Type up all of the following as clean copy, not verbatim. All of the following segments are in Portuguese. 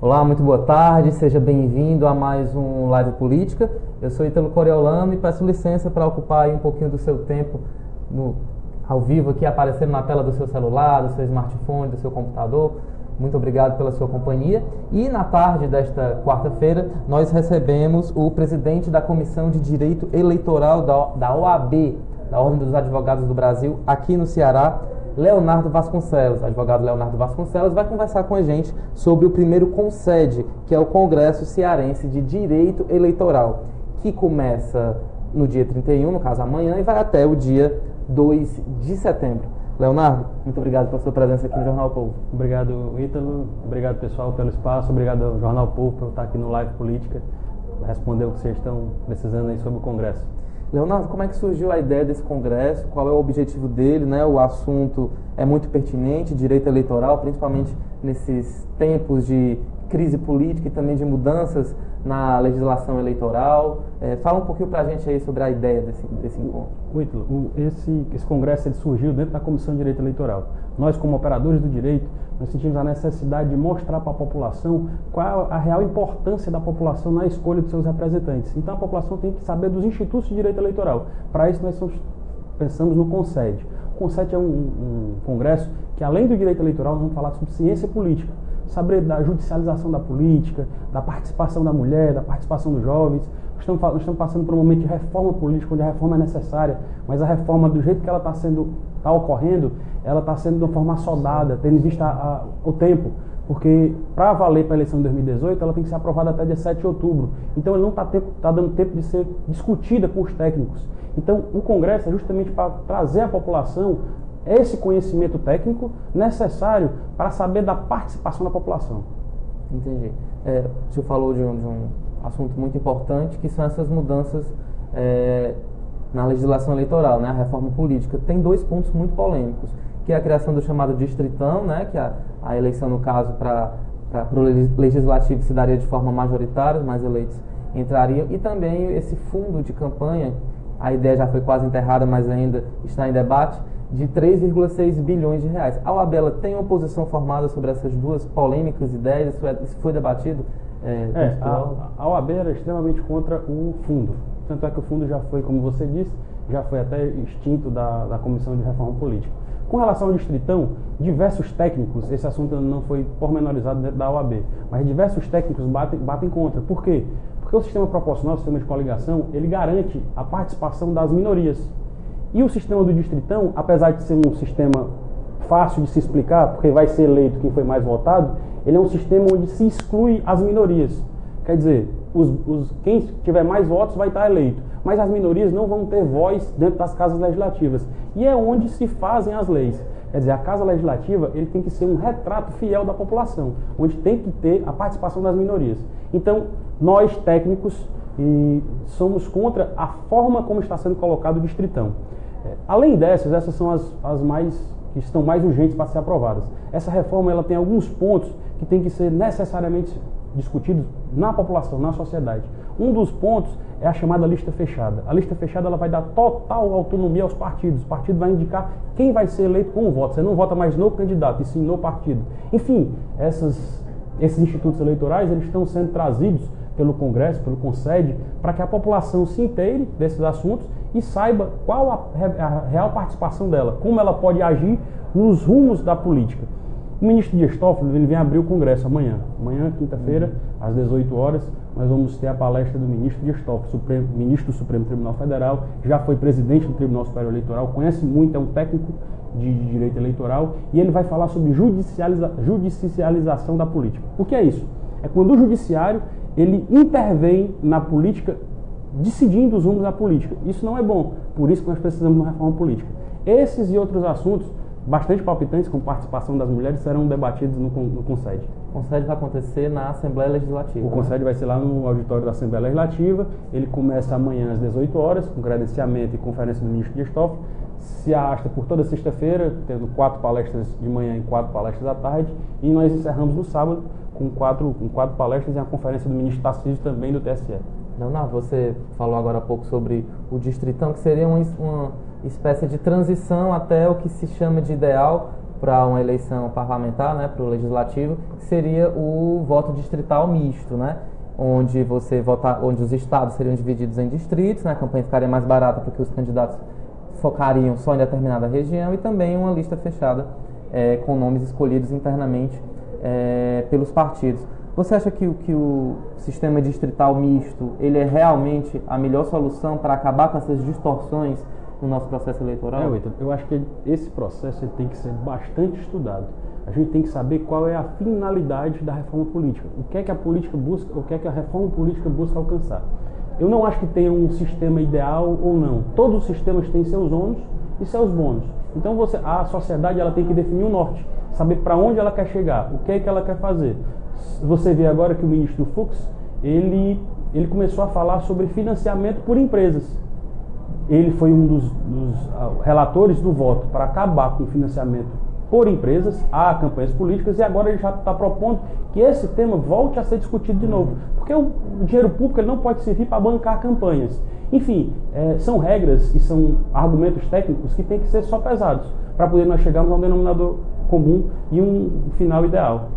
Olá, muito boa tarde, seja bem-vindo a mais um Live Política. Eu sou Ítalo Coriolano e peço licença para ocupar aí um pouquinho do seu tempo ao vivo aqui, aparecendo na tela do seu celular, do seu smartphone, do seu computador. Muito obrigado pela sua companhia. E na tarde desta quarta-feira, nós recebemos o presidente da Comissão de Direito Eleitoral da OAB, da Ordem dos Advogados do Brasil, aqui no Ceará, Leonardo Vasconcelos. O advogado Leonardo Vasconcelos vai conversar com a gente sobre o primeiro CONCED, que é o Congresso Cearense de Direito Eleitoral, que começa no dia 31, no caso amanhã, e vai até o dia 2 de setembro. Leonardo, muito obrigado pela sua presença aqui no Jornal Povo. Obrigado, Ítalo. Obrigado, pessoal, pelo espaço. Obrigado ao Jornal Povo por estar aqui no Live Política, responder o que vocês estão precisando aí sobre o Congresso. Leonardo, como é que surgiu a ideia desse congresso? Qual é o objetivo dele, né? O assunto é muito pertinente, direito eleitoral, principalmente nesses tempos de crise política e também de mudanças na legislação eleitoral. Fala um pouquinho para a gente aí sobre a ideia desse encontro. Esse congresso ele surgiu dentro da Comissão de Direito Eleitoral. Nós, como operadores do direito, nós sentimos a necessidade de mostrar para a população qual a real importância da população na escolha de seus representantes. Então a população tem que saber dos institutos de direito eleitoral. Para isso nós pensamos no CONCED. O CONCED é um congresso que, além do direito eleitoral, nós vamos falar sobre ciência política, saber da judicialização da política, da participação da mulher, da participação dos jovens. Nós estamos passando por um momento de reforma política, onde a reforma é necessária, mas a reforma, do jeito que ela está ocorrendo, ela está sendo de uma forma assodada, tendo em vista o tempo. Porque, para valer para a eleição de 2018, ela tem que ser aprovada até dia 7 de outubro. Então, ele não está dando tempo de ser discutida com os técnicos. Então, o Congresso é justamente para trazer à população esse conhecimento técnico necessário para saber da participação da população. Entendi. O senhor falou de um assunto muito importante, que são essas mudanças na legislação eleitoral, né? A reforma política. Tem dois pontos muito polêmicos, que é a criação do chamado distritão, né? Que a eleição, no caso, para o legislativo se daria de forma majoritária, os mais eleitos entrariam, e também esse fundo de campanha, a ideia já foi quase enterrada, mas ainda está em debate, de 3,6 bilhões de reais. A OAB tem uma posição formada sobre essas duas polêmicas ideias? Isso foi debatido? A OAB era extremamente contra o fundo. Tanto é que o fundo já foi, como você disse, já foi até extinto da Comissão de Reforma Política. Com relação ao distritão, diversos técnicos, esse assunto não foi pormenorizado dentro da OAB, mas diversos técnicos batem contra. Por quê? Porque o sistema proporcional, o sistema de coligação, ele garante a participação das minorias. E o sistema do distritão, apesar de ser um sistema fácil de se explicar, porque vai ser eleito quem foi mais votado, ele é um sistema onde se exclui as minorias. Quer dizer, quem tiver mais votos vai estar eleito, mas as minorias não vão ter voz dentro das casas legislativas. E é onde se fazem as leis. Quer dizer, a Casa Legislativa ele tem que ser um retrato fiel da população, onde tem que ter a participação das minorias. Então, nós, técnicos, somos contra a forma como está sendo colocado o distritão. Além dessas, essas são as que estão mais urgentes para ser aprovadas. Essa reforma ela tem alguns pontos que tem que ser necessariamente discutidos na população, na sociedade. Um dos pontos é a chamada lista fechada. A lista fechada ela vai dar total autonomia aos partidos. O partido vai indicar quem vai ser eleito com o voto. Você não vota mais no candidato, e sim no partido. Enfim, esses institutos eleitorais eles estão sendo trazidos pelo Congresso, pelo CONCED, para que a população se inteire desses assuntos e saiba qual a real participação dela, como ela pode agir nos rumos da política. O ministro Dias Toffoli ele vem abrir o Congresso amanhã. Amanhã, quinta-feira, às 18 horas, nós vamos ter a palestra do ministro Dias Toffoli, ministro do Supremo Tribunal Federal, já foi presidente do Tribunal Superior Eleitoral, conhece muito, é um técnico de direito eleitoral, e ele vai falar sobre judicialização da política. O que é isso? É quando o judiciário ele intervém na política, decidindo os rumos da política. Isso não é bom, por isso que nós precisamos de uma reforma política. Esses e outros assuntos bastante palpitantes, com participação das mulheres, serão debatidos no CONSED. O CONSED vai acontecer na Assembleia Legislativa. O CONSED vai ser lá no auditório da Assembleia Legislativa. Ele começa amanhã às 18 horas, com credenciamento e conferência do ministro Dias Toffoli. Se arrasta por toda sexta-feira, tendo 4 palestras de manhã e 4 palestras à tarde. E nós encerramos no sábado com quatro palestras e a conferência do ministro Tarcísio, também do TSE. Leonardo, você falou agora há pouco sobre o Distritão, que seria uma espécie de transição até o que se chama de ideal para uma eleição parlamentar, né, para o legislativo, que seria o voto distrital misto, né, onde os estados seriam divididos em distritos, né, a campanha ficaria mais barata porque os candidatos focariam só em determinada região, e também uma lista fechada com nomes escolhidos internamente pelos partidos. Você acha que o sistema distrital misto ele é realmente a melhor solução para acabar com essas distorções no nosso processo eleitoral? Heitor, eu acho que esse processo tem que ser bastante estudado. A gente tem que saber qual é a finalidade da reforma política. O que é que a política busca, o que é que a reforma política busca alcançar. Eu não acho que tenha um sistema ideal ou não. Todos os sistemas têm seus ônus e seus bônus. Então a sociedade ela tem que definir um norte, saber para onde ela quer chegar, o que é que ela quer fazer. Você vê agora que o ministro Fux, ele começou a falar sobre financiamento por empresas. Ele foi um dos relatores do voto para acabar com o financiamento por empresas a campanhas políticas, e agora ele já está propondo que esse tema volte a ser discutido de novo, porque o dinheiro público ele não pode servir para bancar campanhas. Enfim, são regras e são argumentos técnicos que têm que ser só pesados para poder nós chegarmos a um denominador comum e um final ideal.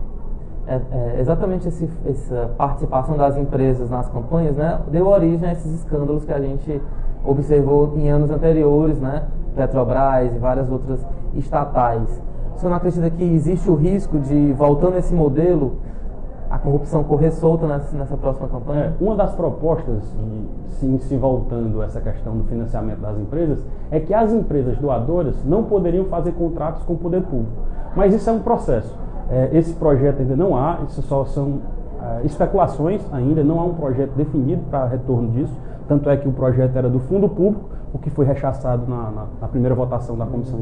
Exatamente essa participação das empresas nas campanhas, né, deu origem a esses escândalos que a gente observou em anos anteriores, né, Petrobras e várias outras estatais. O senhor não acredita que existe o risco de, voltando a esse modelo, a corrupção correr solta nessa próxima campanha? Uma das propostas, se voltando a essa questão do financiamento das empresas, é que as empresas doadoras não poderiam fazer contratos com o poder público. Mas isso é um processo. Esse projeto ainda não há, isso só são especulações ainda, não há um projeto definido para retorno disso. Tanto é que o projeto era do fundo público, o que foi rechaçado na primeira votação da Comissão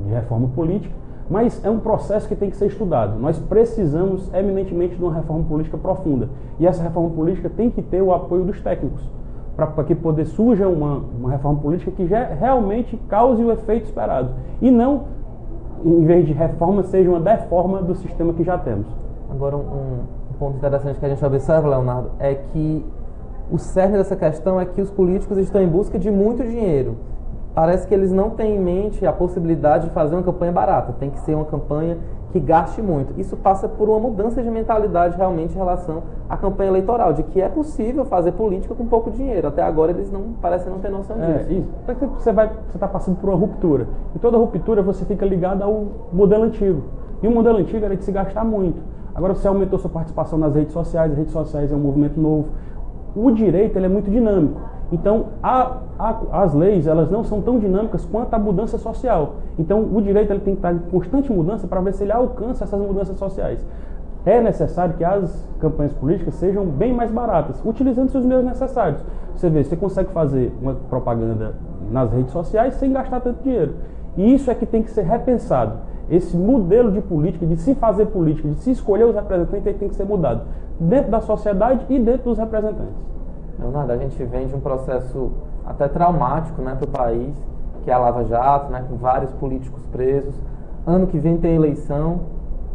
de Reforma Política. Mas é um processo que tem que ser estudado. Nós precisamos eminentemente de uma reforma política profunda. E essa reforma política tem que ter o apoio dos técnicos, para que poder surja uma reforma política que já realmente cause o efeito esperado. E não, em vez de reforma, seja uma deforma do sistema que já temos. Agora, um ponto interessante que a gente observa, Leonardo, é que o cerne dessa questão é que os políticos estão em busca de muito dinheiro. Parece que eles não têm em mente a possibilidade de fazer uma campanha barata. Tem que ser uma campanha que gaste muito. Isso passa por uma mudança de mentalidade realmente em relação à campanha eleitoral, de que é possível fazer política com pouco dinheiro. Até agora eles parecem não ter noção disso. Isso. Você está passando por uma ruptura. E toda ruptura você fica ligado ao modelo antigo. E o modelo antigo era de se gastar muito. Agora você aumentou sua participação nas redes sociais. As redes sociais é um movimento novo. O direito ele é muito dinâmico. Então, as leis elas não são tão dinâmicas quanto a mudança social. Então, o direito ele tem que estar em constante mudança para ver se ele alcança essas mudanças sociais. É necessário que as campanhas políticas sejam bem mais baratas, utilizando-se os meios necessários. Você consegue fazer uma propaganda nas redes sociais sem gastar tanto dinheiro. E isso é que tem que ser repensado. Esse modelo de política, de se fazer política, de se escolher os representantes, ele tem que ser mudado dentro da sociedade e dentro dos representantes. Leonardo, a gente vem de um processo até traumático, né, para o país, que é a Lava Jato, né, com vários políticos presos. Ano que vem tem eleição,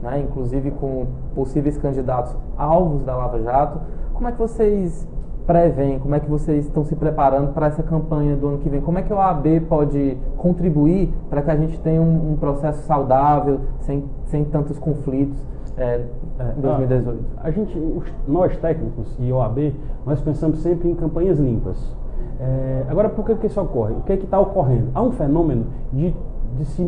né, inclusive com possíveis candidatos alvos da Lava Jato. Como é que vocês preveem, como é que vocês estão se preparando para essa campanha do ano que vem? Como é que a OAB pode contribuir para que a gente tenha um processo saudável, sem tantos conflitos? Em 2018. Nós técnicos e OAB, nós pensamos sempre em campanhas limpas. Agora, por que isso ocorre? O que é que está ocorrendo? Há um fenômeno de se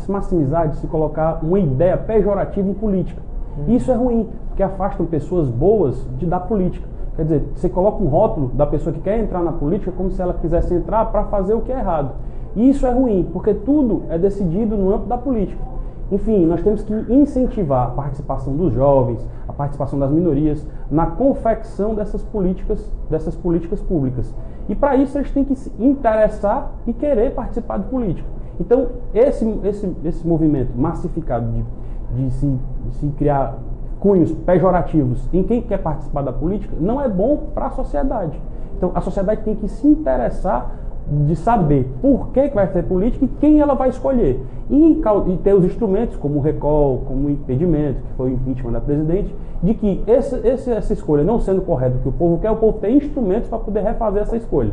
maximizar, de se colocar uma ideia pejorativa em política. E isso é ruim, porque afastam pessoas boas da política. Quer dizer, você coloca um rótulo da pessoa que quer entrar na política como se ela quisesse entrar para fazer o que é errado. E isso é ruim, porque tudo é decidido no âmbito da política. Enfim, nós temos que incentivar a participação dos jovens, a participação das minorias na confecção dessas políticas públicas. E para isso eles têm que se interessar e querer participar de política. Então, esse movimento massificado de se criar cunhos pejorativos em quem quer participar da política não é bom para a sociedade. Então, a sociedade tem que se interessar de saber por que vai ser política e quem ela vai escolher. E ter os instrumentos, como o recall, como o impedimento, que foi o impeachment da presidente, de que essa escolha não sendo correta, que o povo quer, o povo tem instrumentos para poder refazer essa escolha.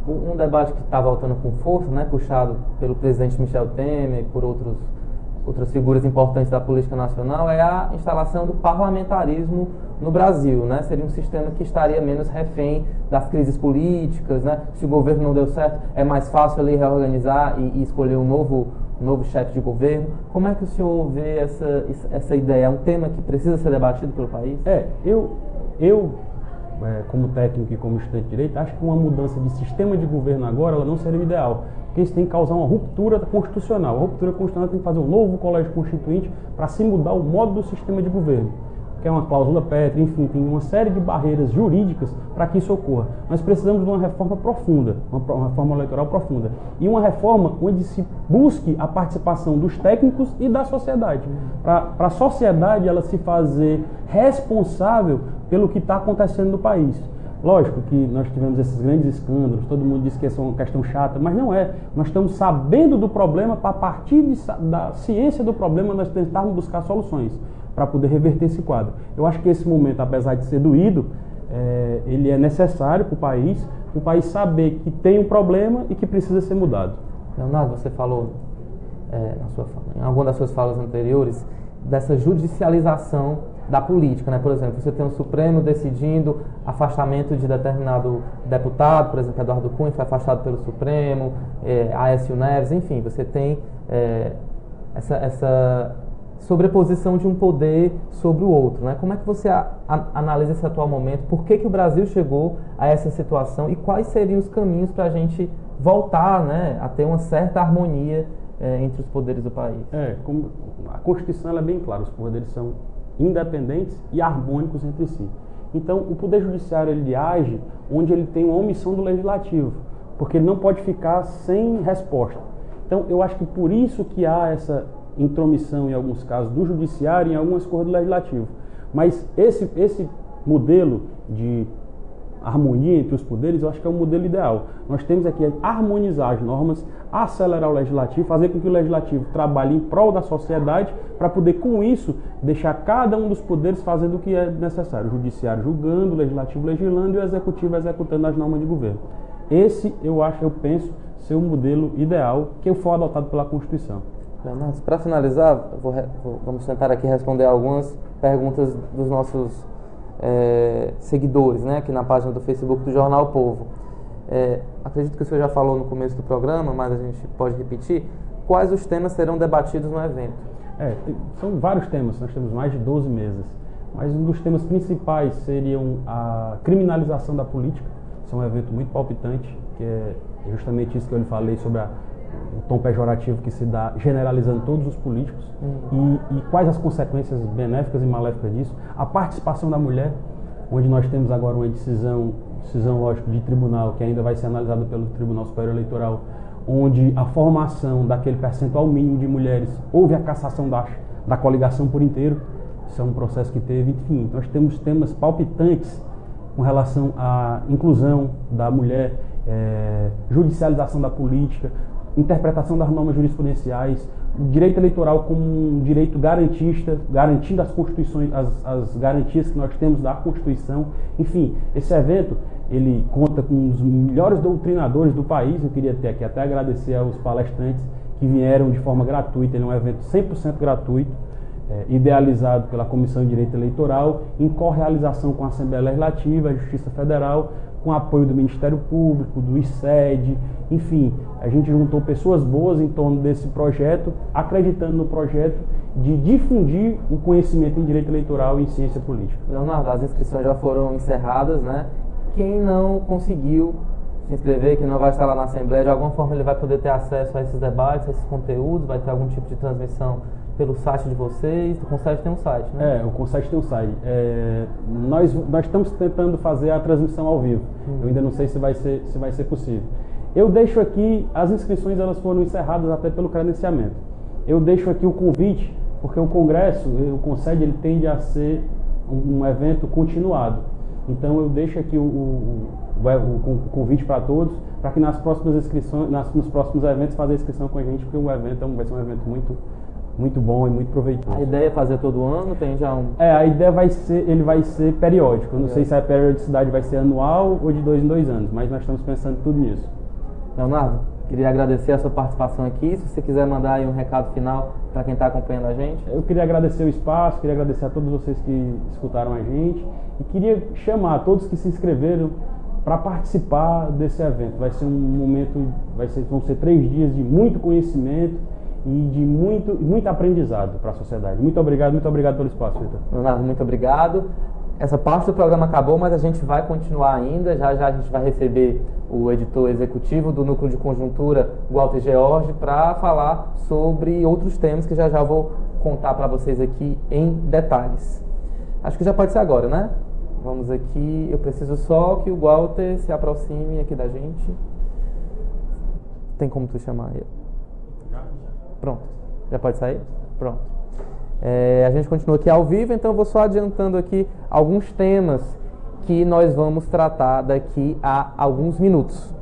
Um debate que está voltando com força, né, puxado pelo presidente Michel Temer e por outras figuras importantes da política nacional, é a instalação do parlamentarismo no Brasil, né? Seria um sistema que estaria menos refém das crises políticas, né? Se o governo não deu certo, é mais fácil ali reorganizar e escolher um novo chefe de governo. Como é que o senhor vê essa ideia? É um tema que precisa ser debatido pelo país? Eu como técnico e como estudante de direito, acho que uma mudança de sistema de governo agora ela não seria o ideal, porque isso tem que causar uma ruptura constitucional. A ruptura constitucional tem que fazer um novo colégio constituinte para se mudar o modo do sistema de governo, que é uma cláusula pétrea, enfim, tem uma série de barreiras jurídicas para que isso ocorra. Nós precisamos de uma reforma profunda, uma reforma eleitoral profunda, e uma reforma onde se busque a participação dos técnicos e da sociedade, para a sociedade ela se fazer responsável pelo que está acontecendo no país. Lógico que nós tivemos esses grandes escândalos, todo mundo diz que essa é uma questão chata, mas não é. Nós estamos sabendo do problema, para a partir da ciência do problema nós tentarmos buscar soluções para poder reverter esse quadro. Eu acho que esse momento, apesar de ser doído, ele é necessário para o país saber que tem um problema e que precisa ser mudado. Leonardo, você falou em alguma das suas falas anteriores dessa judicialização da política, né? Por exemplo, você tem o Supremo decidindo afastamento de determinado deputado, por exemplo, Eduardo Cunha foi afastado pelo Supremo, Aécio Neves, enfim, você tem essa sobreposição de um poder sobre o outro, né? Como é que você analisa esse atual momento? Por que o Brasil chegou a essa situação e quais seriam os caminhos para a gente voltar, né, a ter uma certa harmonia entre os poderes do país? Como a Constituição ela é bem clara, os poderes são independentes e harmônicos entre si. Então, o Poder Judiciário ele age onde ele tem uma omissão do Legislativo, porque ele não pode ficar sem resposta. Então, eu acho que por isso que há essa intromissão, em alguns casos, do Judiciário e em algumas coisas do Legislativo. Mas esse modelo de harmonia entre os poderes, eu acho que é o modelo ideal. Nós temos aqui a harmonizar as normas, acelerar o Legislativo, fazer com que o Legislativo trabalhe em prol da sociedade, para poder, com isso, deixar cada um dos poderes fazendo o que é necessário. O Judiciário julgando, o Legislativo legislando e o Executivo executando as normas de governo. Esse, eu penso, ser o modelo ideal que foi adotado pela Constituição. Leonardo, para finalizar, vamos tentar aqui responder algumas perguntas dos nossos seguidores, né, aqui na página do Facebook do Jornal o Povo. Acredito que o senhor já falou no começo do programa, mas a gente pode repetir. Quais os temas serão debatidos no evento? São vários temas, nós temos mais de 12 mesas, mas um dos temas principais seriam a criminalização da política. Isso é um evento muito palpitante, que é justamente isso que eu lhe falei sobre o tom pejorativo que se dá generalizando todos os políticos e quais as consequências benéficas e maléficas disso. A participação da mulher, onde nós temos agora uma decisão lógico, de tribunal, que ainda vai ser analisada pelo Tribunal Superior Eleitoral, onde a formação daquele percentual mínimo de mulheres, houve a cassação da coligação por inteiro. Isso é um processo que teve, enfim, nós temos temas palpitantes com relação à inclusão da mulher, judicialização da política, interpretação das normas jurisprudenciais, direito eleitoral como um direito garantista, garantindo as constituições, as garantias que nós temos da Constituição. Enfim, esse evento ele conta com os melhores doutrinadores do país. Eu queria até agradecer aos palestrantes que vieram de forma gratuita. Ele é um evento 100% gratuito, idealizado pela Comissão de Direito Eleitoral, em correalização com a Assembleia Legislativa, a Justiça Federal, com apoio do Ministério Público, do ICED, enfim, a gente juntou pessoas boas em torno desse projeto, acreditando no projeto de difundir o conhecimento em direito eleitoral e em ciência política. Leonardo, as inscrições já foram encerradas, né? Quem não conseguiu se inscrever, que não vai estar lá na Assembleia, de alguma forma ele vai poder ter acesso a esses debates, a esses conteúdos, vai ter algum tipo de transmissão pelo site de vocês? O Consite tem um site, né? O Consite tem um site. Nós estamos tentando fazer a transmissão ao vivo. Eu ainda não sei se vai ser possível. Eu deixo aqui, as inscrições elas foram encerradas até pelo credenciamento. Eu deixo aqui o convite, porque o Congresso, o Concede, ele tende a ser um evento continuado. Então eu deixo aqui o convite para todos, para que nas próximas inscrições, nos próximos eventos, fazer a inscrição com a gente, porque o evento vai ser um evento muito bom e muito proveitoso. A ideia é fazer todo ano? Tem já um... A ideia ele vai ser periódico. Eu não sei se a periodicidade vai ser anual ou de 2 em 2 anos, mas nós estamos pensando tudo nisso. Leonardo, queria agradecer a sua participação aqui. Se você quiser mandar aí um recado final para quem está acompanhando a gente. Eu queria agradecer o espaço, queria agradecer a todos vocês que escutaram a gente e queria chamar todos que se inscreveram para participar desse evento. Vai ser um momento, vão ser 3 dias de muito conhecimento e de muito aprendizado para a sociedade. Muito obrigado pelo espaço, Vitor. Leonardo, muito obrigado. Essa parte do programa acabou, mas a gente vai continuar ainda. Já a gente vai receber o editor executivo do Núcleo de Conjuntura, Walter George, para falar sobre outros temas que já vou contar para vocês aqui em detalhes. Acho que já pode ser agora, né? Vamos aqui. Eu preciso só que o Walter se aproxime aqui da gente. Tem como tu chamar ele? Pronto. Já pode sair? Pronto. A gente continua aqui ao vivo, então eu vou só adiantando aqui alguns temas que nós vamos tratar daqui a alguns minutos.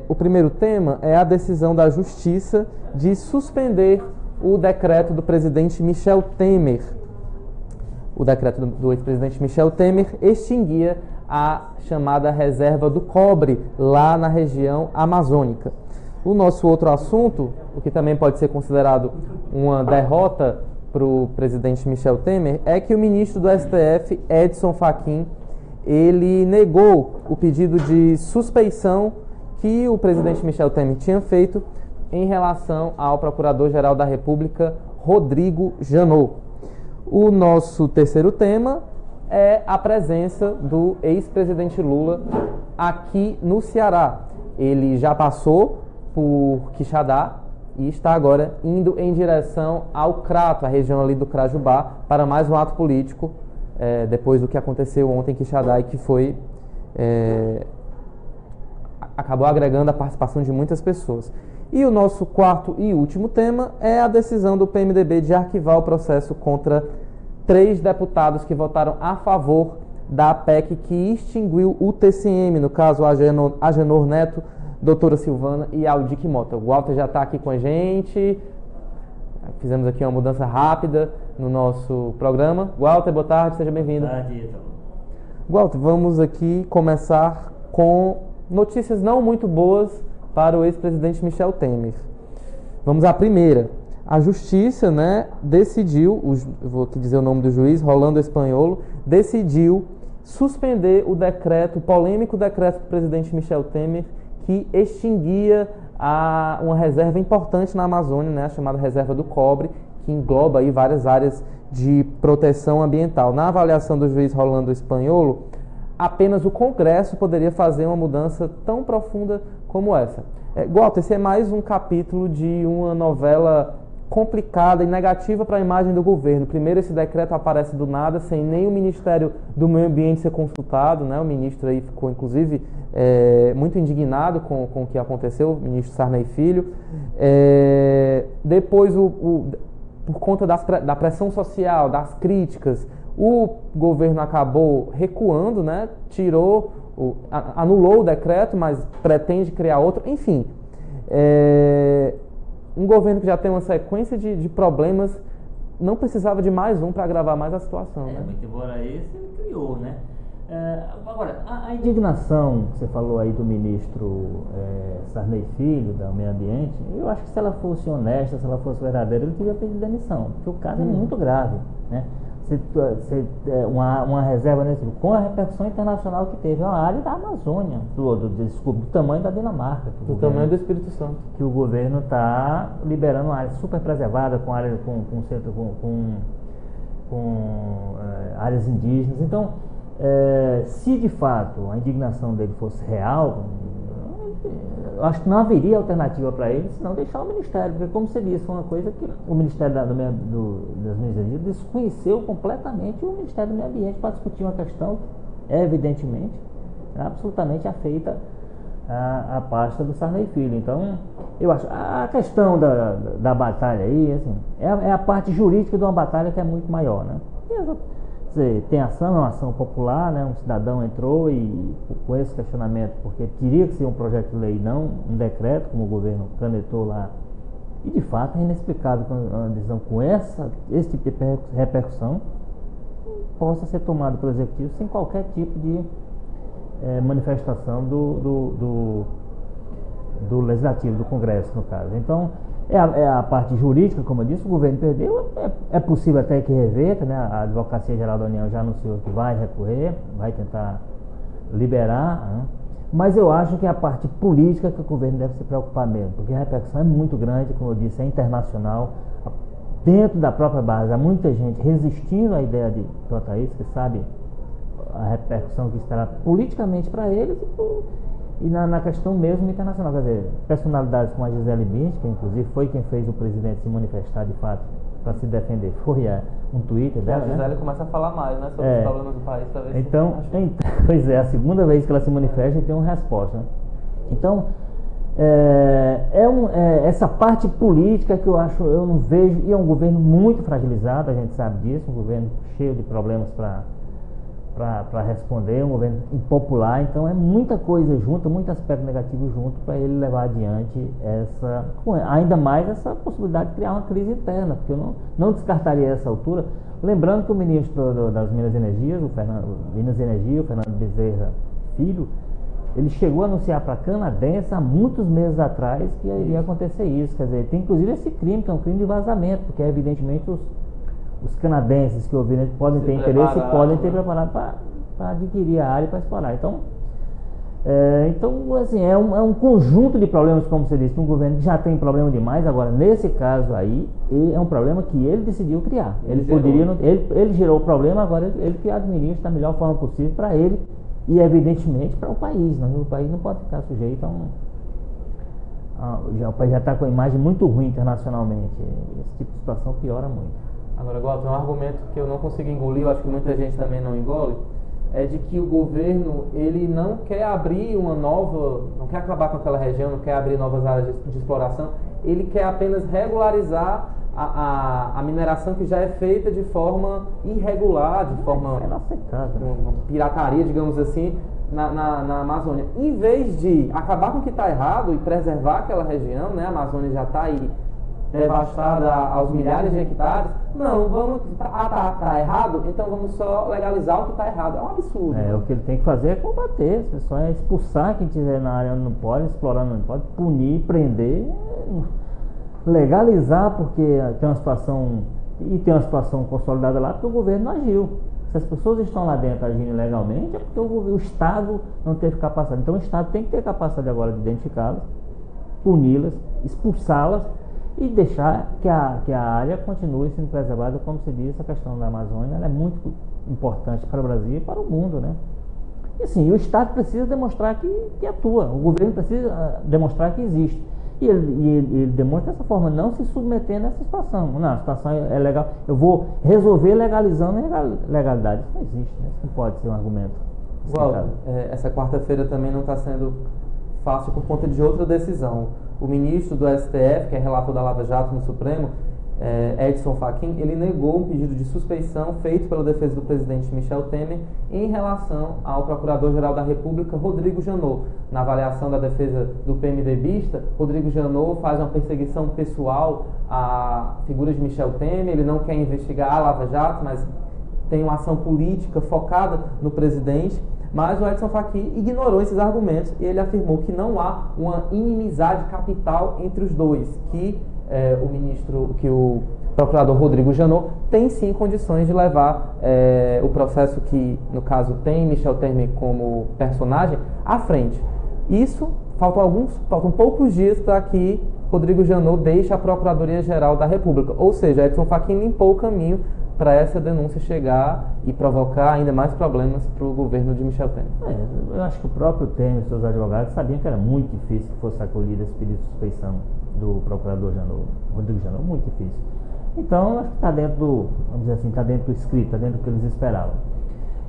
O primeiro tema é a decisão da Justiça de suspender o decreto do presidente Michel Temer. O decreto do ex-presidente Michel Temer extinguia a chamada reserva do cobre lá na região amazônica. O nosso outro assunto, o que também pode ser considerado uma derrota para o presidente Michel Temer, é que o ministro do STF, Edson Fachin, ele negou o pedido de suspeição que o presidente Michel Temer tinha feito em relação ao Procurador-Geral da República, Rodrigo Janot. O nosso terceiro tema é a presença do ex-presidente Lula aqui no Ceará. Ele já passou por Quixadá e está agora indo em direção ao Crato, a região ali do Crajubá, para mais um ato político, depois do que aconteceu ontem em Quixadá e que foi acabou agregando a participação de muitas pessoas. E o nosso quarto e último tema é a decisão do PMDB de arquivar o processo contra 3 deputados que votaram a favor da PEC que extinguiu o TCM, no caso Agenor Neto, doutora Silvana e Aldic Mota. O Walter já está aqui com a gente. Fizemos aqui uma mudança rápida no nosso programa. Walter, boa tarde, seja bem-vindo. Boa tarde, então. Walter, vamos aqui começar com notícias não muito boas para o ex-presidente Michel Temer. Vamos à primeira. A Justiça, decidiu, vou aqui dizer o nome do juiz, Rolando Espanholo, decidiu suspender o polêmico decreto do presidente Michel Temer, que extinguia uma reserva importante na Amazônia, a chamada Reserva do Cobre, que engloba aí várias áreas de proteção ambiental. Na avaliação do juiz Rolando Espanholo, apenas o Congresso poderia fazer uma mudança tão profunda como essa. Walter, esse é mais um capítulo de uma novela complicada e negativa para a imagem do governo. Primeiro, esse decreto aparece do nada, sem nem o Ministério do Meio Ambiente ser consultado, O ministro aí ficou, inclusive, muito indignado com o que aconteceu, o ministro Sarney Filho. Depois, por conta da pressão social, das críticas, o governo acabou recuando, anulou o decreto, mas pretende criar outro. Enfim, um governo que já tem uma sequência de problemas, não precisava de mais um para agravar mais a situação. Muito embora esse, ele criou, Agora, a indignação que você falou aí do ministro Sarney Filho, do Meio Ambiente, eu acho que se ela fosse honesta, se ela fosse verdadeira, ele teria pedido demissão, porque o caso é muito grave, uma reserva com a repercussão internacional que teve, uma área da Amazônia, do tamanho da Dinamarca, do tamanho do Espírito Santo, que o governo está liberando uma área super preservada, com áreas indígenas. Então, se de fato a indignação dele fosse real, eu acho que não haveria alternativa para ele senão deixar o Ministério, porque, como você disse, foi uma coisa que o Ministério das Minas desconheceu completamente o Ministério do Meio Ambiente para discutir uma questão que, evidentemente, absolutamente afeta a pasta do Sarney Filho. Então, eu acho, a questão da batalha aí, assim, é a parte jurídica de uma batalha que é muito maior, né? Tem ação, é uma ação popular, né? Um cidadão entrou e com esse questionamento, porque teria que ser um projeto de lei, não um decreto, como o governo canetou lá. E de fato é inexplicável que uma decisão com esse tipo de repercussão possa ser tomada pelo Executivo sem qualquer tipo de manifestação do Legislativo, do Congresso, no caso. Então, é a parte jurídica, como eu disse, o governo perdeu, é possível até que reverta, né? A Advocacia Geral da União já anunciou que vai recorrer, vai tentar liberar, né? Mas eu acho que é a parte política que o governo deve se preocupar mesmo, porque a repercussão é muito grande, como eu disse, é internacional. Dentro da própria base há muita gente resistindo à ideia de Totaís, que sabe a repercussão que estará politicamente para eles e na questão mesmo internacional. Quer dizer, personalidades como a Gisele Bündchen, que inclusive foi quem fez o presidente se manifestar de fato para se defender, foi um Twitter dela. A Gisele começa a falar mais, né, sobre os problemas do país. Então, pois é, a segunda vez que ela se manifesta e tem uma resposta, né? Então, essa parte política que eu não vejo, e é um governo muito fragilizado, a gente sabe disso, um governo cheio de problemas para responder, um governo impopular, então é muita coisa junto, muito aspecto negativo junto para ele levar adiante ainda mais essa possibilidade de criar uma crise interna, porque eu não descartaria essa altura, lembrando que o ministro das Minas e Energia, o Fernando Bezerra Filho, ele chegou a anunciar para a canadense há muitos meses atrás que iria acontecer isso. Quer dizer, tem inclusive esse crime, que é um crime de vazamento, porque evidentemente os canadenses que ouviram podem ter interesse e podem ter preparado para adquirir a área para explorar. Então, assim, é um conjunto de problemas, como você disse, um governo que já tem problema demais. Agora, nesse caso aí, é um problema que ele decidiu criar. Ele gerou o problema, agora ele que administra da melhor forma possível para ele e, evidentemente, para o país. O país não pode ficar sujeito o país já está com a imagem muito ruim internacionalmente. Esse tipo de situação piora muito. Agora, Walter, um argumento que eu não consigo engolir, eu acho que muita gente também não engole, é de que o governo, ele não quer abrir não quer acabar com aquela região, não quer abrir novas áreas de exploração, ele quer apenas regularizar a mineração que já é feita de forma irregular, de forma uma pirataria, digamos assim, na Amazônia. Em vez de acabar com o que está errado e preservar aquela região, né, a Amazônia já está aí devastada aos milhares de hectares, não, tá errado, então vamos só legalizar o que está errado. É um absurdo. O que ele tem que fazer é combater, só é expulsar quem estiver na área onde não pode, explorando onde não pode, punir, prender, legalizar, porque tem uma situação consolidada lá, porque o governo não agiu. Se as pessoas estão lá dentro agindo ilegalmente, é porque o Estado não teve capacidade. Então o Estado tem que ter capacidade agora de identificá-las, puni-las, expulsá-las, e deixar que a área continue sendo preservada. Como se diz, a questão da Amazônia ela é muito importante para o Brasil e para o mundo, né? E assim, o Estado precisa demonstrar que atua, o governo precisa demonstrar que existe. E ele demonstra dessa forma, não se submetendo a essa situação. Não, a situação é legal, eu vou resolver legalizando a legalidade. Isso não existe, né? Isso não pode ser um argumento. Essa quarta-feira também não está sendo fácil por conta de outra decisão. O ministro do STF, que é relator da Lava Jato no Supremo, Edson Fachin, ele negou um pedido de suspeição feito pela defesa do presidente Michel Temer em relação ao Procurador-Geral da República, Rodrigo Janot. Na avaliação da defesa do PMDBista, Rodrigo Janot faz uma perseguição pessoal à figura de Michel Temer, ele não quer investigar a Lava Jato, mas tem uma ação política focada no presidente. Mas o Edson Fachin ignorou esses argumentos e ele afirmou que não há uma inimizade capital entre os dois, que o procurador Rodrigo Janot tem sim condições de levar o processo que, no caso, tem Michel Temer como personagem à frente. Isso, faltam poucos dias para que Rodrigo Janot deixe a Procuradoria-Geral da República. Ou seja, Edson Fachin limpou o caminho para essa denúncia chegar e provocar ainda mais problemas para o governo de Michel Temer. Eu acho que o próprio Temer e seus advogados sabiam que era muito difícil que fosse acolhido esse pedido de suspeição do procurador Rodrigo Janot, muito difícil. Então, acho que está dentro do, vamos dizer assim, está dentro do script, está dentro do que eles esperavam.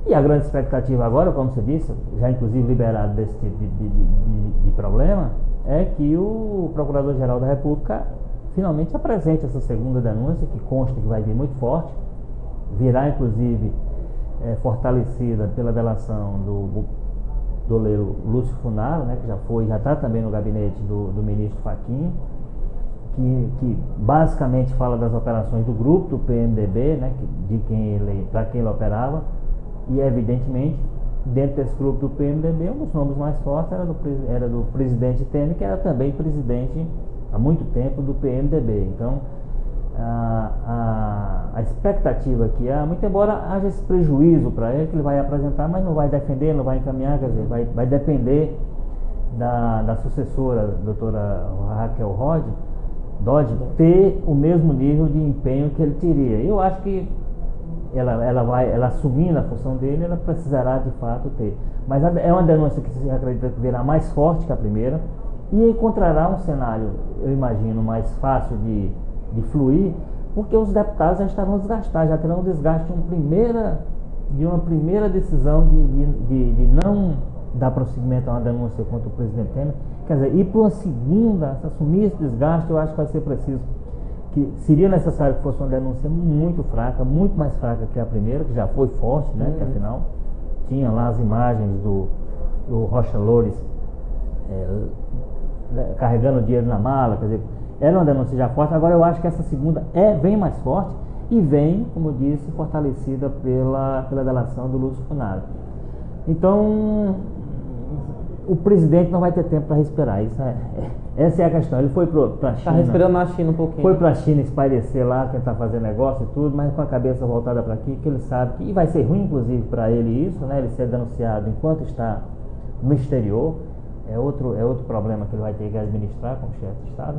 E a grande expectativa agora, como você disse, já inclusive liberado desse tipo de problema, é que o Procurador-Geral da República finalmente apresente essa segunda denúncia, que consta que vai vir muito forte, virá inclusive fortalecida pela delação do doleiro Lúcio Funaro, né, que já está também no gabinete do ministro Fachin, que basicamente fala das operações do grupo do PMDB, né, para quem ele operava, e evidentemente dentro desse grupo do PMDB um dos nomes mais fortes era do presidente Temer, que era também presidente há muito tempo do PMDB. Então a expectativa que há, muito embora haja esse prejuízo para ele, que ele vai apresentar, mas não vai defender, não vai encaminhar, quer dizer, vai depender da sucessora, a doutora Raquel Dodge, ter o mesmo nível de empenho que ele teria. Eu acho que ela assumindo a função dele, ela precisará de fato ter. Mas é uma denúncia que se acredita que virá mais forte que a primeira e encontrará um cenário, eu imagino, mais fácil de fluir, porque os deputados já estarão desgastados, já terão um desgaste de uma primeira decisão de não dar prosseguimento a uma denúncia contra o presidente Temer. Quer dizer, ir para uma segunda, assumir esse desgaste, eu acho que vai ser preciso, que seria necessário que fosse uma denúncia muito fraca, muito mais fraca que a primeira, que já foi forte, né? Que afinal tinha lá as imagens do Rocha Loures carregando dinheiro na mala, quer dizer, era uma denúncia já forte. Agora eu acho que essa segunda vem mais forte e vem, como eu disse, fortalecida pela delação do Lúcio Funaro. Então o presidente não vai ter tempo para respirar. Essa é a questão. Ele foi para a China. Está respirando na China um pouquinho. Foi para a China espairecer lá, tentar fazer negócio e tudo, mas com a cabeça voltada para aqui, que ele sabe que, e vai ser ruim inclusive para ele isso, né? Ele ser denunciado enquanto está no exterior, é outro problema que ele vai ter que administrar como chefe de Estado.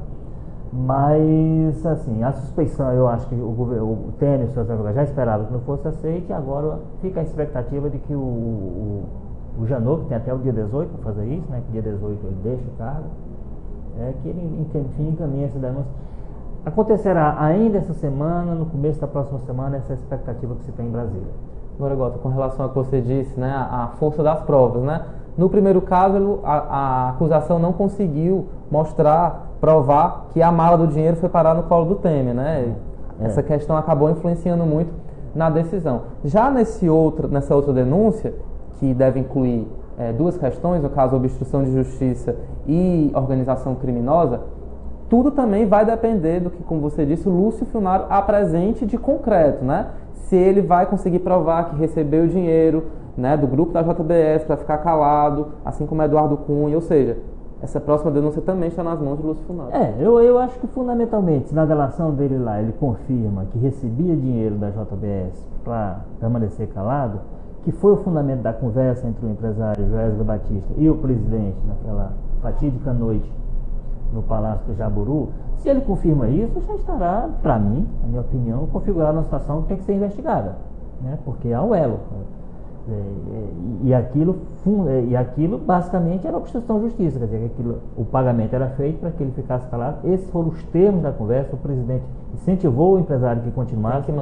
Mas assim, a suspeição, eu acho que o Temer e os seus advogados já esperavam que não fosse aceito, e agora fica a expectativa de que o Janot, que tem até o dia 18 para fazer isso, né, que dia 18 ele deixa o cargo, que ele, enfim, encaminha essa denúncia. Acontecerá ainda essa semana, no começo da próxima semana, essa expectativa que se tem em Brasília. Agora, Gota, com relação ao que você disse, né, a força das provas, né? No primeiro caso, a acusação não conseguiu provar que a mala do dinheiro foi parar no colo do Temer, né? Essa questão acabou influenciando muito na decisão. Já nessa outra denúncia, que deve incluir duas questões, no caso, obstrução de justiça e organização criminosa, tudo também vai depender do que, como você disse, o Lúcio Funaro apresente de concreto, né? Se ele vai conseguir provar que recebeu o dinheiro, né, do grupo da JBS para ficar calado, assim como Eduardo Cunha, ou seja, essa próxima denúncia também está nas mãos do Lúcio Funaro. Eu acho que fundamentalmente, na delação dele lá, ele confirma que recebia dinheiro da JBS para permanecer calado, que foi o fundamento da conversa entre o empresário Joesley Batista e o presidente naquela fatídica noite no Palácio do Jaburu. Se ele confirma isso, já estará, para mim, na minha opinião, configurada uma situação que tem que ser investigada, né? Porque há o elo. E aquilo basicamente era obstrução de justiça, quer dizer, que o pagamento era feito para que ele ficasse calado. Esses foram os termos da conversa. O presidente incentivou o empresário que continuasse,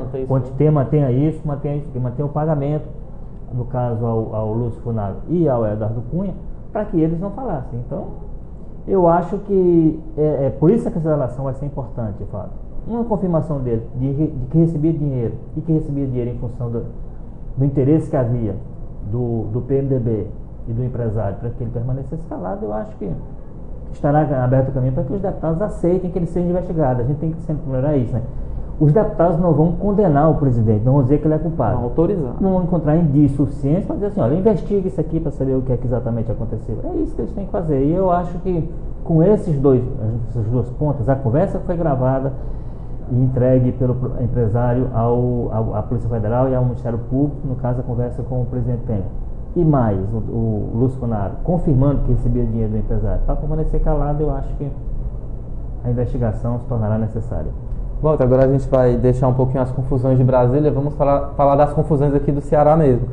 mantenha isso, mantenha o pagamento, no caso ao Lúcio Funaro e ao Eduardo Cunha, para que eles não falassem. Então, eu acho que por isso que essa relação vai ser importante, de fato. Uma confirmação dele de que recebia dinheiro e que recebia dinheiro em função do interesse que havia do PMDB e do empresário para que ele permanecesse calado, eu acho que estará aberto o caminho para que os deputados aceitem que ele seja investigado. A gente tem que sempre lembrar isso, né? Os deputados não vão condenar o presidente, não vão dizer que ele é culpado. Vão autorizar. Não vão encontrar indícios suficientes para dizer assim, olha, investigue isso aqui para saber o que é que exatamente aconteceu. É isso que eles têm que fazer. E eu acho que com essas duas pontas, a conversa foi gravada e entregue pelo empresário à Polícia Federal e ao Ministério Público, no caso a conversa com o presidente Temer. E mais, o Lúcio Funaro confirmando que recebia dinheiro do empresário. Para permanecer calado, eu acho que a investigação se tornará necessária. Bom, então agora a gente vai deixar um pouquinho as confusões de Brasília, vamos falar das confusões aqui do Ceará mesmo.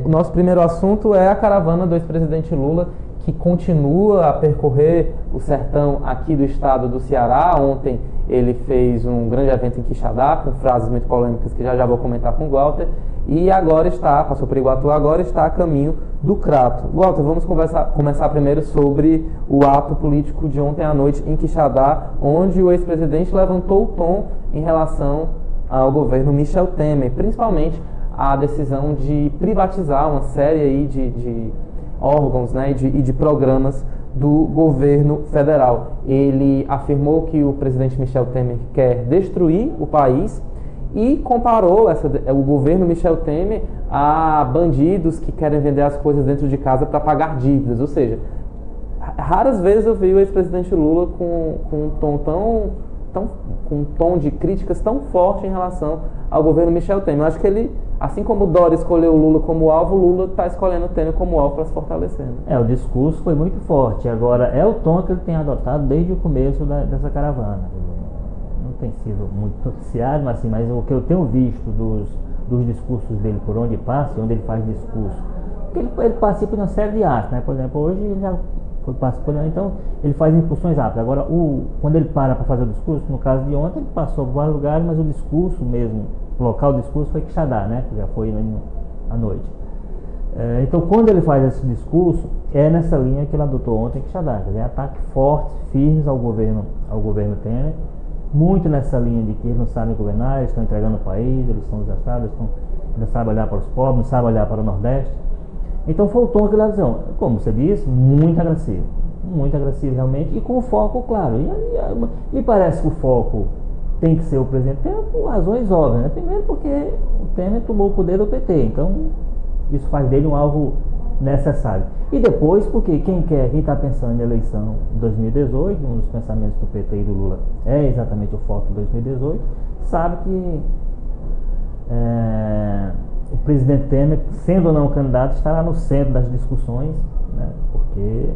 O nosso primeiro assunto é a caravana do ex-presidente Lula, que continua a percorrer o sertão aqui do estado do Ceará. Ontem ele fez um grande evento em Quixadá, com frases muito polêmicas que já vou comentar com o Walter, e agora passou por Iguatu, agora está a caminho do Crato. Walter, vamos começar primeiro sobre o ato político de ontem à noite em Quixadá, onde o ex-presidente levantou o tom em relação ao governo Michel Temer, principalmente a decisão de privatizar uma série aí de órgãos, né, e de programas do governo federal. Ele afirmou que o presidente Michel Temer quer destruir o país e comparou o governo Michel Temer a bandidos que querem vender as coisas dentro de casa para pagar dívidas. Ou seja, raras vezes eu vi o ex-presidente Lula com um tom de críticas tão forte em relação ao governo Michel Temer. Eu acho que ele, assim como o Dória escolheu o Lula como alvo, o Lula está escolhendo o Temer como alvo para se fortalecer. Né? O discurso foi muito forte. Agora, é o tom que ele tem adotado desde o começo dessa caravana. Não tem sido muito noticiado, mas o que eu tenho visto dos discursos dele por onde passa, onde ele faz discurso, porque ele participa de uma série de atos, né? Por exemplo, hoje ele já foi participando, então ele faz incursões rápidas. Agora, quando ele para fazer o discurso, no caso de ontem, ele passou por vários lugares, mas o discurso mesmo, o local do discurso foi Quixadá, né? Que já foi à noite. Então, quando ele faz esse discurso, é nessa linha que ele adotou ontem em Quixadá, quer dizer, ataques fortes, firmes ao governo Temer, muito nessa linha de que eles não sabem governar, eles estão entregando o país, eles são desastrados, eles não sabem olhar para os pobres, não sabem olhar para o Nordeste. Então foi o tom que ele avisou, como você disse, muito agressivo realmente, e com foco claro. E me parece que o foco tem que ser o presidente Temer por razões óbvias, né? Primeiro porque o Temer tomou o poder do PT, então isso faz dele um alvo necessário. E depois porque quem está pensando em eleição de 2018, um dos pensamentos do PT e do Lula é exatamente o foco de 2018, sabe que o presidente Temer, sendo ou não candidato, estará no centro das discussões, né? Porque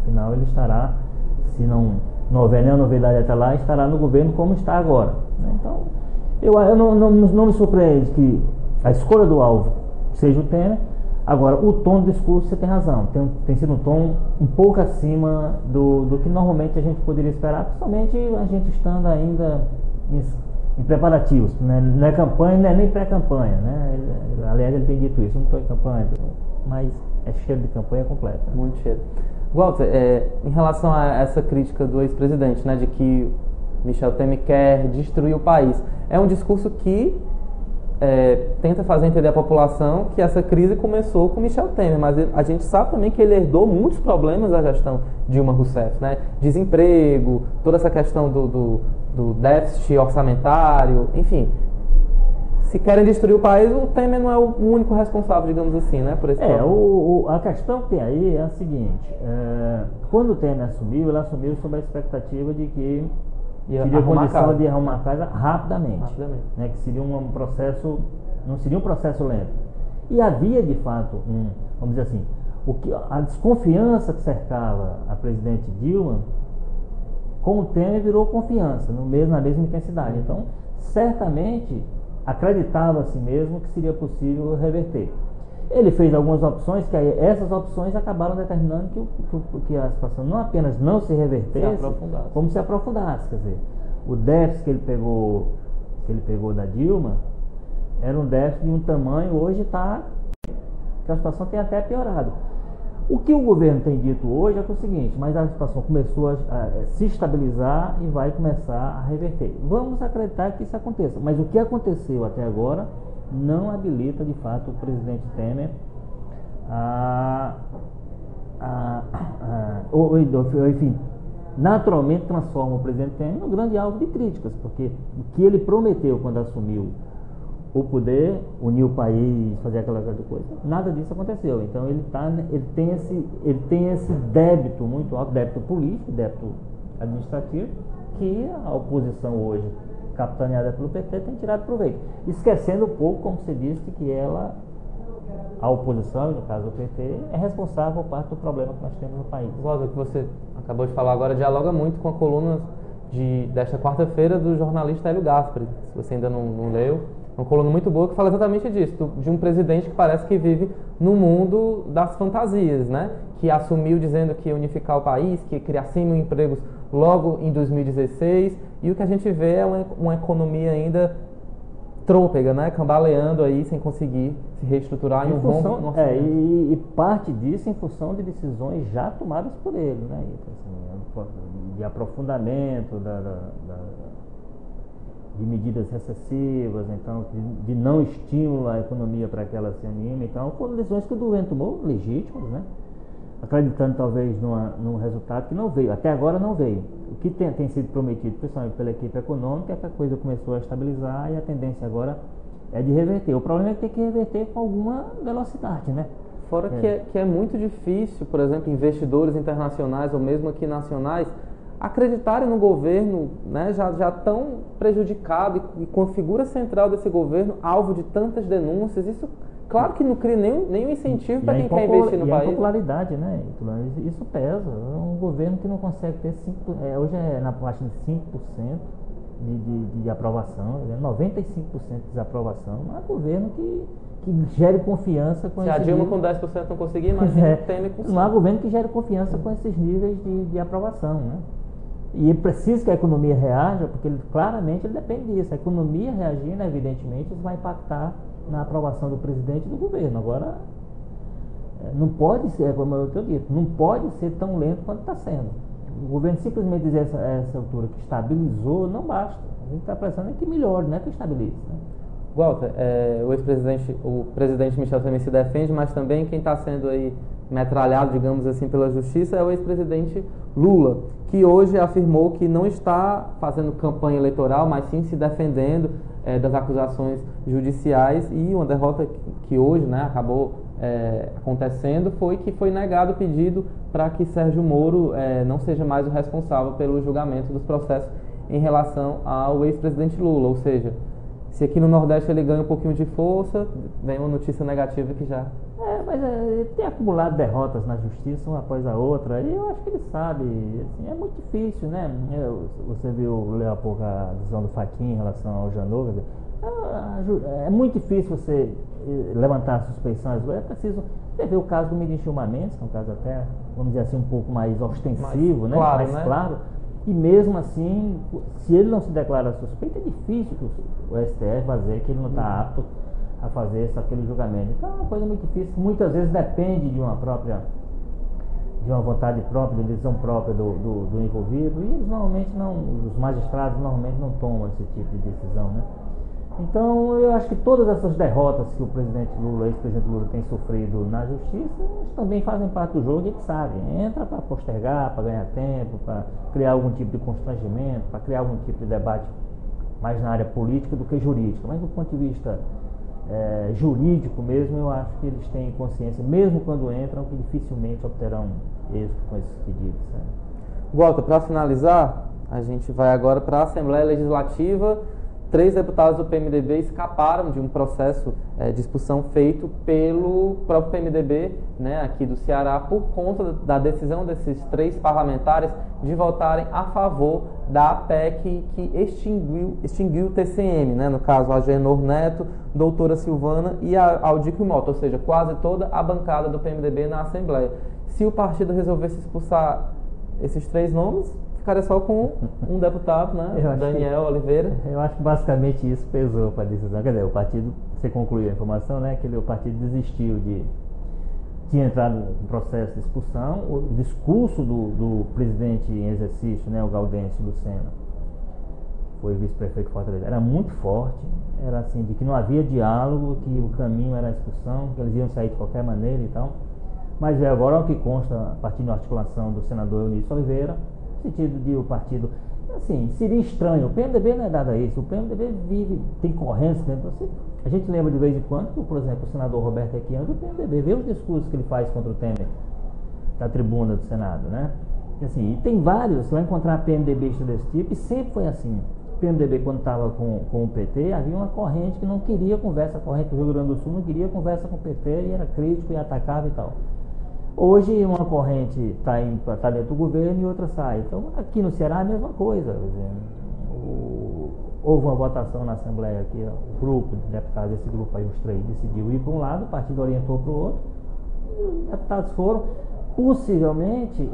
afinal ele estará, se não houver nenhuma novidade até lá, estará no governo como está agora, né? Então eu não me surpreende que a escolha do alvo seja o Temer. Agora, o tom do discurso, você tem razão, tem sido um tom um pouco acima do que normalmente a gente poderia esperar, principalmente a gente estando ainda em preparativos, né? Não é campanha, não é nem pré-campanha, né? Aliás, ele tem dito isso, eu não estou em campanha, mas é cheiro de campanha completa. Muito cheiro. Walter, em relação a essa crítica do ex-presidente, né, de que Michel Temer quer destruir o país, é um discurso que tenta fazer entender à população que essa crise começou com Michel Temer, mas a gente sabe também que ele herdou muitos problemas da gestão Dilma Rousseff, né? Desemprego, toda essa questão do déficit orçamentário, enfim. Se querem destruir o país, o Temer não é o único responsável, digamos assim, né? Por esse problema. A questão que tem aí é a seguinte, quando o Temer assumiu, ele assumiu sob a expectativa de que teria condição de arrumar a casa rapidamente. Né, que seria um processo, não seria um processo lento. E havia de fato vamos dizer assim, a desconfiança que cercava a presidente Dilma, com o Temer virou confiança, na mesma intensidade. Então, certamente, acreditava-se mesmo que seria possível reverter. Ele fez algumas opções, que essas opções acabaram determinando que a situação não apenas não se revertesse, como se aprofundasse. Quer dizer, o déficit que ele pegou da Dilma era um déficit de um tamanho, hoje que a situação tem até piorado. O que o governo tem dito hoje é o seguinte, mas a situação começou a se estabilizar e vai começar a reverter. Vamos acreditar que isso aconteça, mas o que aconteceu até agora não habilita de fato o presidente Temer enfim, naturalmente transforma o presidente Temer no grande alvo de críticas, porque o que ele prometeu quando assumiu o poder, unir o país, fazer aquela coisa, nada disso aconteceu. Então ele tem esse débito muito alto, débito político, débito administrativo, que a oposição hoje, capitaneada pelo PT, tem tirado proveito, esquecendo um pouco, como você disse, que a oposição, no caso do PT, é responsável por parte do problema que nós temos no país. O que você acabou de falar agora dialoga muito com a coluna desta quarta-feira do jornalista Hélio Gaspari. Se você ainda não leu, uma coluna muito boa que fala exatamente disso, de um presidente que parece que vive no mundo das fantasias, né? Que assumiu dizendo que ia unificar o país, que ia criar 100 mil empregos logo em 2016, e o que a gente vê é uma economia ainda trôpega, né? Cambaleando aí sem conseguir se reestruturar em um rombo. E parte disso em função de decisões já tomadas por ele, né? Assim, de aprofundamento de medidas recessivas, então de não estímulo à economia para que ela se anime. Então foram decisões que o governo tomou, legítimas, né? Acreditando talvez num resultado que não veio, até agora não veio. O que tem sido prometido, principalmente pela equipe econômica, é que a coisa começou a estabilizar e a tendência agora é de reverter. O problema é que tem que reverter com alguma velocidade, né? Fora que é muito difícil, por exemplo, investidores internacionais ou mesmo aqui nacionais acreditarem no governo, né, já tão prejudicado e com a figura central desse governo alvo de tantas denúncias. Isso, claro que não cria nenhum incentivo para quem quer investir no país. E a popularidade, né? Isso pesa. É um governo que não consegue ter hoje é na parte de 5% de aprovação, 95% de desaprovação. Não é um governo que gere confiança com Se esse a Dilma nível. com 10% não conseguir, imagina o Temer com 5%. Não há governo que gere confiança com esses níveis de aprovação, né? E ele precisa que a economia reaja, porque claramente ele depende disso. A economia reagindo, evidentemente, isso vai impactar na aprovação do presidente e do governo. Agora, não pode ser, como eu tenho dito, não pode ser tão lento quanto está sendo. O governo simplesmente dizer a essa altura que estabilizou, não basta. A gente está precisando que melhore, não é que estabilize, né? Walter, o presidente Michel Temer se defende, mas também quem está sendo aí metralhado, digamos assim, pela justiça é o ex-presidente Lula, que hoje afirmou que não está fazendo campanha eleitoral, mas sim se defendendo das acusações judiciais, e uma derrota que hoje, né, acabou acontecendo foi que foi negado o pedido para que Sérgio Moro não seja mais o responsável pelo julgamento dos processos em relação ao ex-presidente Lula, ou seja, se aqui no Nordeste ele ganha um pouquinho de força, vem uma notícia negativa que já... Mas ele tem acumulado derrotas na justiça, uma após a outra, e eu acho que ele sabe, assim, é muito difícil, né? Você leu há pouco a decisão do Fachin em relação ao Janot, é muito difícil você levantar suspeições, é preciso ver o caso do Ministro Gilmar Mendes, que é um caso até, vamos dizer assim, um pouco mais ostensivo, mais claro. E mesmo assim, se ele não se declara suspeito, é difícil que o STF vai dizer que ele não está apto a fazer aquele julgamento. Então é uma coisa muito difícil, muitas vezes depende de uma vontade própria, de decisão própria do envolvido, e eles normalmente os magistrados normalmente não tomam esse tipo de decisão, né? Então eu acho que todas essas derrotas que o ex-presidente Lula tem sofrido na justiça, também fazem parte do jogo, e ele sabe, entra para postergar, para ganhar tempo, para criar algum tipo de constrangimento, para criar algum tipo de debate mais na área política do que jurídica, mas do ponto de vista jurídico mesmo, eu acho que eles têm consciência, mesmo quando entram, que dificilmente obterão êxito com esses pedidos. Walter, para finalizar, a gente vai agora para a Assembleia Legislativa. 3 deputados do PMDB escaparam de um processo de expulsão feito pelo próprio PMDB, né, aqui do Ceará, por conta da decisão desses 3 parlamentares de votarem a favor da PEC que extinguiu o TCM, né, no caso a Genor Neto, doutora Silvana e a Aldico Mota, ou seja, quase toda a bancada do PMDB na Assembleia. Se o partido resolvesse expulsar esses 3 nomes, ficaria só com um deputado, né? Daniel Oliveira. Eu acho que basicamente isso pesou para a decisão. Quer dizer, o partido, você concluiu a informação, né? Que o partido desistiu tinha entrado no processo de expulsão. O discurso do presidente em exercício, né? O Gaudêncio Lucena, foi vice-prefeito de Fortaleza, era muito forte. Era assim, de que não havia diálogo, que o caminho era a expulsão, que eles iam sair de qualquer maneira e tal. Mas agora o que consta, a partir da articulação do senador Eunício Oliveira, no sentido de o partido, assim, seria estranho, o PMDB não é dado a isso, o PMDB tem correntes dentro, a gente lembra de vez em quando, por exemplo, o senador Roberto Requião do PMDB, vê os discursos que ele faz contra o Temer, da tribuna do Senado, né? Assim, e tem vários, você vai encontrar PMDBistas desse tipo, e sempre foi assim. O PMDB, quando estava com o PT, havia uma corrente que não queria conversa, a corrente do Rio Grande do Sul não queria conversa com o PT, e era crítico e atacava e tal. Hoje uma corrente está dentro do governo e outra sai. Então aqui no Ceará é a mesma coisa. houve uma votação na Assembleia que o grupo de deputados, esse grupo aí, os 3, decidiu ir para um lado, o partido orientou para o outro, e os deputados foram, possivelmente,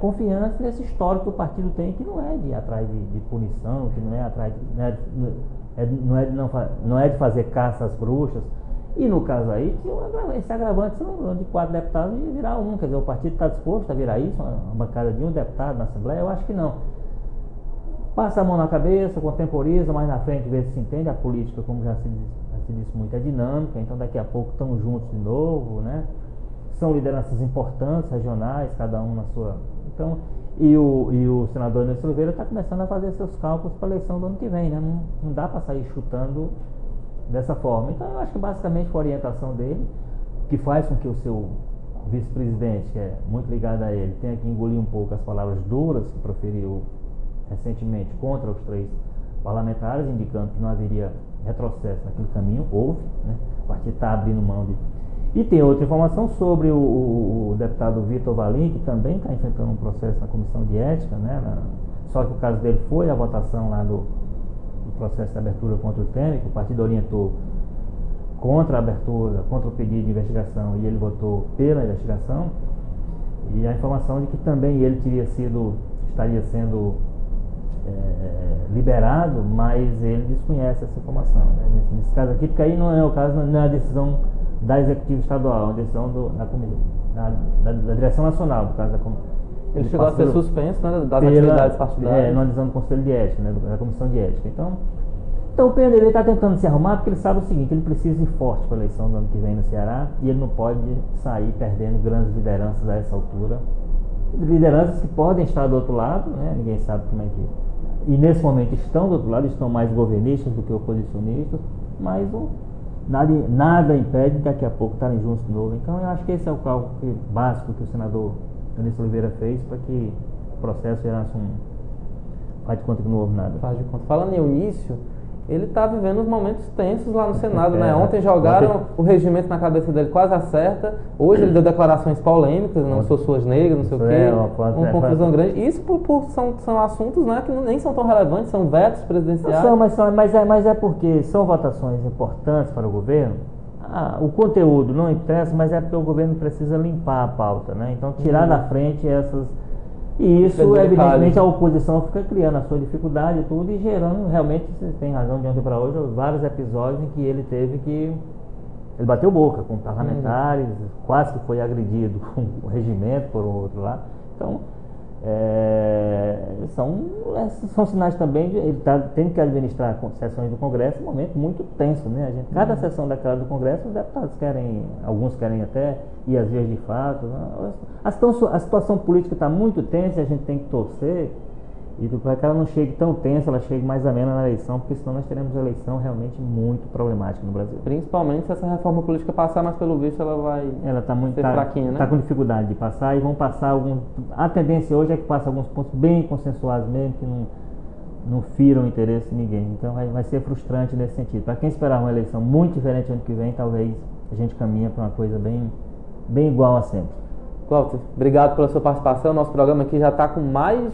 confiantes nesse histórico que o partido tem, que não é de ir atrás de punição, que não é atrás não é de fazer caça às bruxas. E no caso aí, tinha esse agravante, de 4 deputados ia virar 1, quer dizer, o partido está disposto a virar isso, uma bancada de 1 deputado na Assembleia? Eu acho que não. Passa a mão na cabeça, contemporiza, mais na frente vê se entende. A política, como já se disse muito, é dinâmica, então daqui a pouco estão juntos de novo, né? São lideranças importantes, regionais, cada um na sua... Então, e o senador Nilson Oliveira está começando a fazer seus cálculos para a eleição do ano que vem, né? Não dá para sair chutando dessa forma. Então eu acho que basicamente foi a orientação dele, que faz com que o seu vice-presidente, que é muito ligado a ele, tenha que engolir um pouco as palavras duras que proferiu recentemente contra os 3 parlamentares, indicando que não haveria retrocesso naquele caminho. Houve, né? O partido está abrindo mão de... E tem outra informação sobre o deputado Vitor Valim, que também está enfrentando um processo na Comissão de Ética, né? Só que o caso dele foi a votação lá do processo de abertura contra o Temer, que o partido orientou contra a abertura, contra o pedido de investigação, e ele votou pela investigação. E a informação de que também ele estaria sendo liberado, mas ele desconhece essa informação, né? Nesse caso aqui, porque aí não é o caso, não é a decisão da Executiva Estadual, é uma decisão da Direção Nacional, do caso da ele chegou a ser suspenso, né, das atividades partidárias. Numa decisão do Conselho de Ética, né, da Comissão de Ética. Então o PMDB está tentando se arrumar, porque ele sabe o seguinte: ele precisa ir forte para a eleição do ano que vem no Ceará, e ele não pode sair perdendo grandes lideranças a essa altura. Lideranças que podem estar do outro lado, né, ninguém sabe como é que... E nesse momento estão do outro lado, estão mais governistas do que oposicionistas, mas nada impede de daqui a pouco estarem juntos de novo. Então eu acho que esse é o cálculo básico que o senador Nilson Oliveira fez para que o processo gerasse faz de conta que não houve nada. Faz de conta. Falando em Eunício, ele está vivendo uns momentos tensos lá no Senado, né? Ontem jogaram o regimento na cabeça dele, quase acerta. Hoje ele deu declarações polêmicas, não sou suas negras, não sei o quê. Uma confusão grande. Isso são assuntos, né, que nem são tão relevantes, são vetos presidenciais. Mas é porque são votações importantes para o governo. O conteúdo não interessa, mas é porque o governo precisa limpar a pauta, né? Então tirar da frente essas... E isso, evidentemente, a oposição fica criando a sua dificuldade e tudo, e gerando, realmente, você tem razão, de ontem para hoje, vários episódios em que ele teve que... Ele bateu boca com parlamentares, quase que foi agredido com o regimento por um outro lado. Então, são sinais também de ele está tendo que administrar sessões do Congresso, um momento muito tenso, né? Cada sessão daquela do Congresso, os deputados alguns querem até ir às vias de fato. A situação política está muito tensa, e a gente tem que torcer e para que ela não chegue tão tensa, ela chegue mais amena na eleição, porque senão nós teremos uma eleição realmente muito problemática no Brasil. Principalmente se essa reforma política passar, mas pelo visto ela vai ser fraquinha, né? Está com dificuldade de passar, e vão passar alguns... A tendência hoje é que passe alguns pontos bem consensuados mesmo, que não firam o interesse de ninguém. Então vai ser frustrante nesse sentido. Para quem esperar uma eleição muito diferente ano que vem, talvez a gente caminha para uma coisa bem igual a sempre. Walter, obrigado pela sua participação. Nosso programa aqui já está com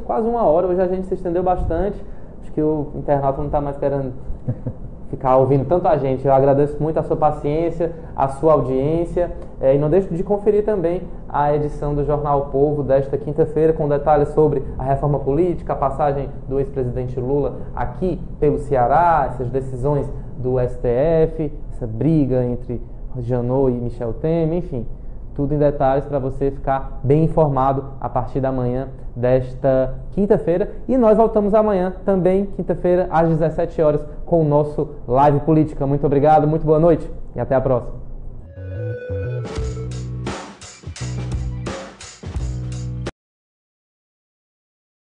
quase 1 hora. Hoje a gente se estendeu bastante. Acho que o internauta não está mais querendo ficar ouvindo tanto a gente. Eu agradeço muito a sua paciência, a sua audiência. E não deixe de conferir também a edição do Jornal o Povo desta quinta-feira, com detalhes sobre a reforma política, a passagem do ex-presidente Lula aqui pelo Ceará, essas decisões do STF, essa briga entre Janot e Michel Temer, enfim. Tudo em detalhes para você ficar bem informado a partir da manhã desta quinta-feira. E nós voltamos amanhã, também quinta-feira, às 17 horas, com o nosso Live Política. Muito obrigado, muito boa noite e até a próxima.